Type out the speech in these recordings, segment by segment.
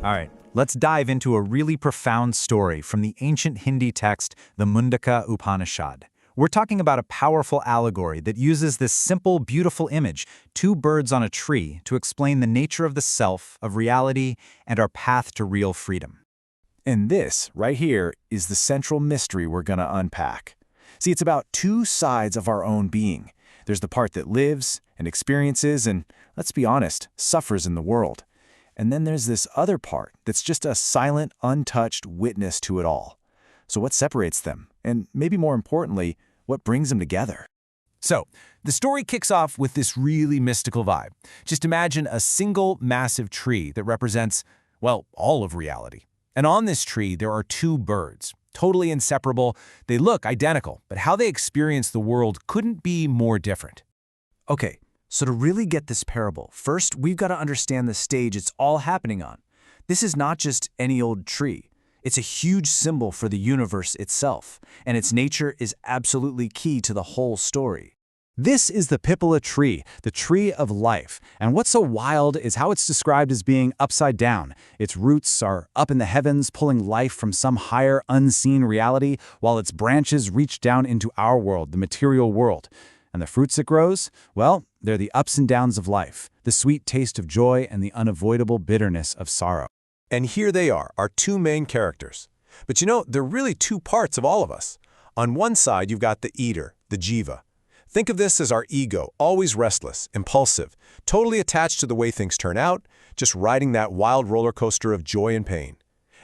All right, let's dive into a really profound story from the ancient Hindi text, the Mundaka Upanishad. We're talking about a powerful allegory that uses this simple, beautiful image, two birds on a tree, to explain the nature of the self, of reality, and our path to real freedom. And this, right here, is the central mystery we're going to unpack. See, it's about two sides of our own being. There's the part that lives and experiences and, let's be honest, suffers in the world. And then there's this other part that's just a silent, untouched witness to it all. So what separates them? And maybe more importantly, what brings them together? So, the story kicks off with this really mystical vibe. Just imagine a single massive tree that represents, well, all of reality. And on this tree, there are two birds, totally inseparable. They look identical, but how they experience the world couldn't be more different. Okay, so to really get this parable, first we've got to understand the stage it's all happening on. This is not just any old tree. It's a huge symbol for the universe itself, and its nature is absolutely key to the whole story. This is the Pipala tree, the tree of life. And what's so wild is how it's described as being upside down. Its roots are up in the heavens, pulling life from some higher, unseen reality, while its branches reach down into our world, the material world. And the fruits it grows? Well, they're the ups and downs of life, the sweet taste of joy and the unavoidable bitterness of sorrow. And here they are, our two main characters. But you know, they're really two parts of all of us. On one side, you've got the eater, the jiva. Think of this as our ego, always restless, impulsive, totally attached to the way things turn out, just riding that wild roller coaster of joy and pain.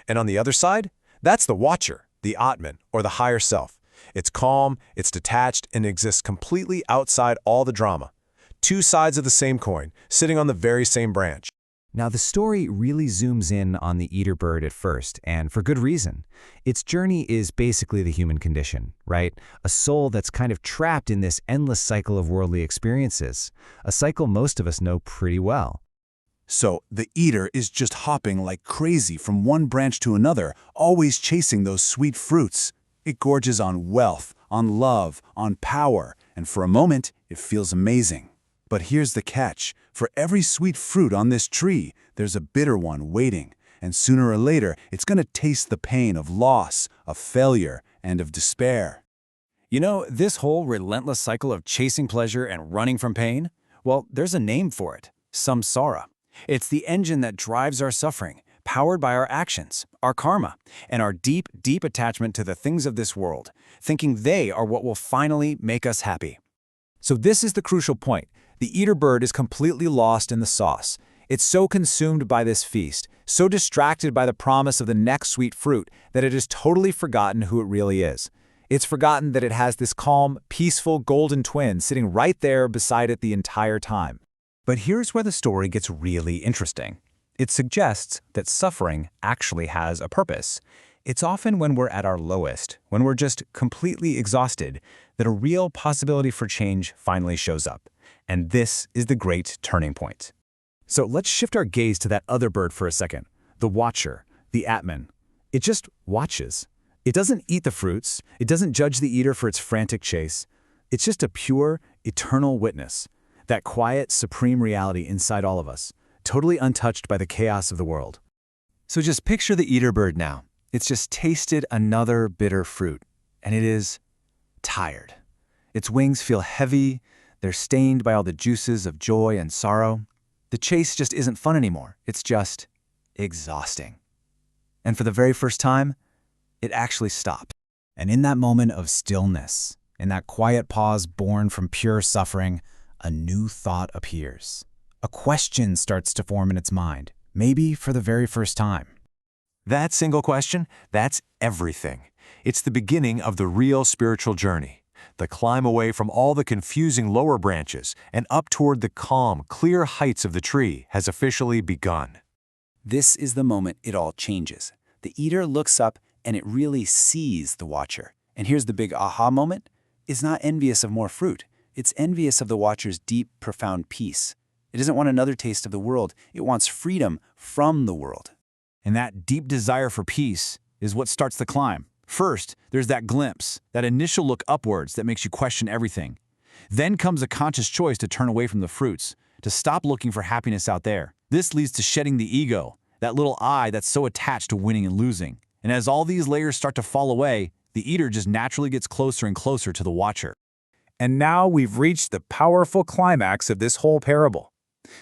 And on the other side, that's the watcher, the Atman, or the higher self. It's calm, it's detached, and exists completely outside all the drama. Two sides of the same coin, sitting on the very same branch. Now, the story really zooms in on the eater bird at first, and for good reason. Its journey is basically the human condition, right? A soul that's kind of trapped in this endless cycle of worldly experiences, a cycle most of us know pretty well. So the eater is just hopping like crazy from one branch to another, always chasing those sweet fruits. It gorges on wealth, on love, on power, and for a moment, it feels amazing. But here's the catch. For every sweet fruit on this tree, there's a bitter one waiting, and sooner or later, it's going to taste the pain of loss, of failure, and of despair. You know, this whole relentless cycle of chasing pleasure and running from pain, well, there's a name for it, samsara. It's the engine that drives our suffering, powered by our actions, our karma, and our deep, deep attachment to the things of this world, thinking they are what will finally make us happy. So this is the crucial point. The eater bird is completely lost in the sauce. It's so consumed by this feast, so distracted by the promise of the next sweet fruit, that it has totally forgotten who it really is. It's forgotten that it has this calm, peaceful golden twin sitting right there beside it the entire time. But here's where the story gets really interesting. It suggests that suffering actually has a purpose. It's often when we're at our lowest, when we're just completely exhausted, that a real possibility for change finally shows up. And this is the great turning point. So let's shift our gaze to that other bird for a second, the watcher, the Atman. It just watches. It doesn't eat the fruits. It doesn't judge the eater for its frantic chase. It's just a pure, eternal witness, that quiet, supreme reality inside all of us, totally untouched by the chaos of the world. So just picture the eater bird now. It's just tasted another bitter fruit, and it is tired. Its wings feel heavy. They're stained by all the juices of joy and sorrow. The chase just isn't fun anymore. It's just exhausting. And for the very first time, it actually stopped. And in that moment of stillness, in that quiet pause born from pure suffering, a new thought appears. A question starts to form in its mind, maybe for the very first time. That single question, that's everything. It's the beginning of the real spiritual journey. The climb away from all the confusing lower branches and up toward the calm, clear heights of the tree has officially begun. This is the moment it all changes. The eater looks up and it really sees the watcher. And here's the big aha moment. It's not envious of more fruit. It's envious of the watcher's deep, profound peace. It doesn't want another taste of the world. It wants freedom from the world. And that deep desire for peace is what starts the climb. First, there's that glimpse, that initial look upwards that makes you question everything. Then comes a conscious choice to turn away from the fruits, to stop looking for happiness out there. This leads to shedding the ego, that little I that's so attached to winning and losing. And as all these layers start to fall away, the eater just naturally gets closer and closer to the watcher. And now we've reached the powerful climax of this whole parable.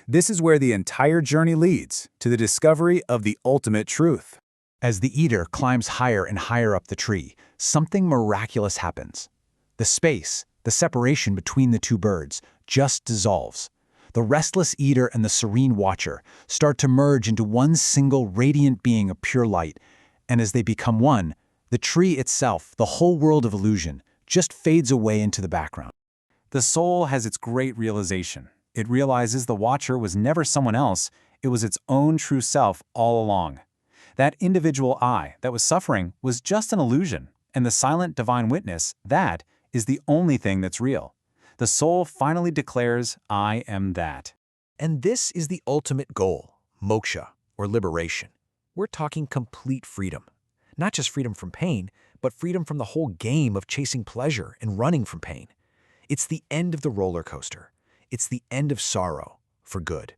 This is where the entire journey leads, to the discovery of the ultimate truth. As the eater climbs higher and higher up the tree, something miraculous happens. The space, the separation between the two birds, just dissolves. The restless eater and the serene watcher start to merge into one single radiant being of pure light, and as they become one, the tree itself, the whole world of illusion, just fades away into the background. The soul has its great realization. It realizes the watcher was never someone else, it was its own true self all along. That individual I that was suffering was just an illusion, and the silent divine witness, that is the only thing that's real. The soul finally declares, I am that. And this is the ultimate goal, moksha, or liberation. We're talking complete freedom. Not just freedom from pain, but freedom from the whole game of chasing pleasure and running from pain. It's the end of the roller coaster. It's the end of sorrow, for good.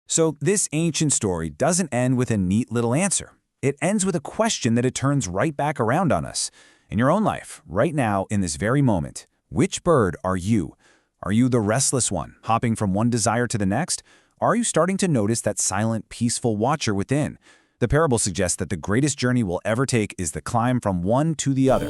So this ancient story doesn't end with a neat little answer. It ends with a question that it turns right back around on us. In your own life, right now, in this very moment, which bird are you? Are you the restless one, hopping from one desire to the next? Are you starting to notice that silent, peaceful watcher within? The parable suggests that the greatest journey we'll ever take is the climb from one to the other.